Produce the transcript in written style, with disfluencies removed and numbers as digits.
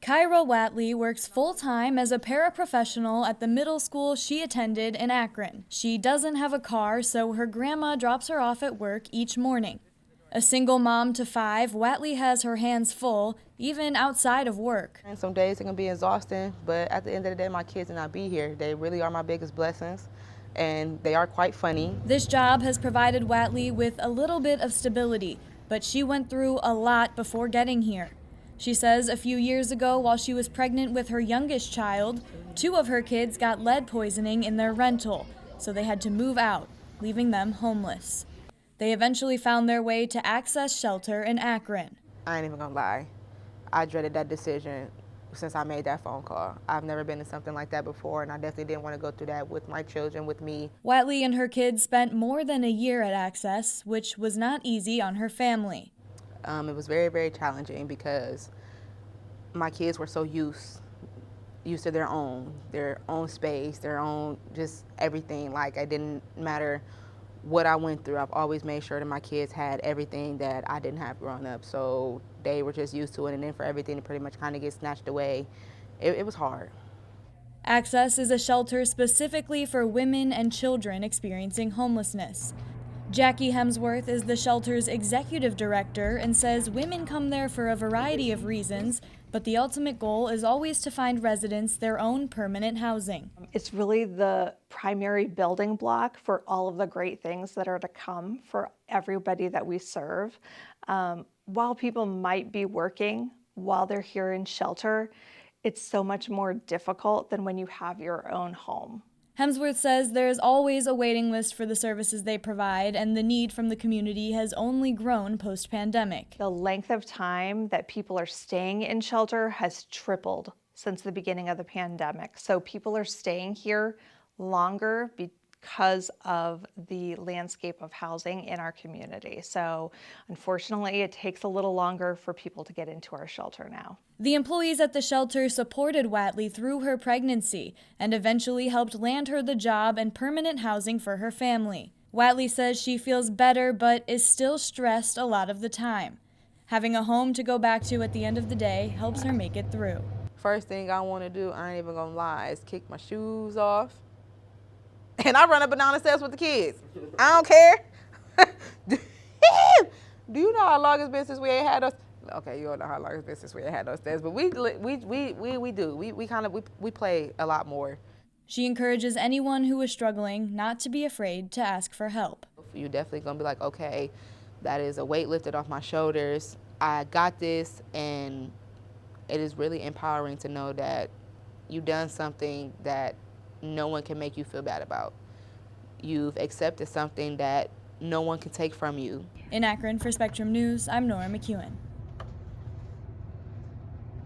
Kyrah Whatley works full-time as a paraprofessional at the middle school she attended in Akron. She doesn't have a car, so her grandma drops her off at work each morning. A single mom to 5, Whatley has her hands full, even outside of work. And some days it can be exhausting, but at the end of the day, my kids will not be here. They really are my biggest blessings, and they are quite funny. This job has provided Whatley with a little bit of stability, but she went through a lot before getting here. She says a few years ago, while she was pregnant with her youngest child, 2 of her kids got lead poisoning in their rental, so they had to move out, leaving them homeless. They eventually found their way to Access Shelter in Akron. I ain't even gonna lie. I dreaded that decision since I made that phone call. I've never been in something like that before, and I definitely didn't want to go through that with my children, with me. Whatley and her kids spent more than a year at Access, which was not easy on her family. It was very, very challenging because my kids were so used to their own space, their own just everything. Like, it didn't matter what I went through. I've always made sure that my kids had everything that I didn't have growing up. So they were just used to it, and then for everything to pretty much kind of get snatched away, it was hard. Access is a shelter specifically for women and children experiencing homelessness. Jackie Hemsworth is the shelter's executive director and says women come there for a variety of reasons, but the ultimate goal is always to find residents their own permanent housing. It's really the primary building block for all of the great things that are to come for everybody that we serve. While people might be working while they're here in shelter, it's so much more difficult than when you have your own home. Hemsworth says there is always a waiting list for the services they provide, and the need from the community has only grown post-pandemic. The length of time that people are staying in shelter has tripled since the beginning of the pandemic. So people are staying here longer because of the landscape of housing in our community. So unfortunately, it takes a little longer for people to get into our shelter now. The employees at the shelter supported Whatley through her pregnancy and eventually helped land her the job and permanent housing for her family. Whatley says she feels better but is still stressed a lot of the time. Having a home to go back to at the end of the day helps her make it through. First thing I want to do, I ain't even gonna lie, is kick my shoes off. And I run up and down the steps with the kids. I don't care. Do you know how long it's been since we ain't had those? Okay, you don't know how long it's been since we ain't had those steps, but we do. We play a lot more. She encourages anyone who is struggling not to be afraid to ask for help. You're definitely gonna be like, okay, that is a weight lifted off my shoulders. I got this, and it is really empowering to know that you've done something that no one can make you feel bad about. You've accepted something that no one can take from you. In Akron for Spectrum News, I'm Nora McKeown.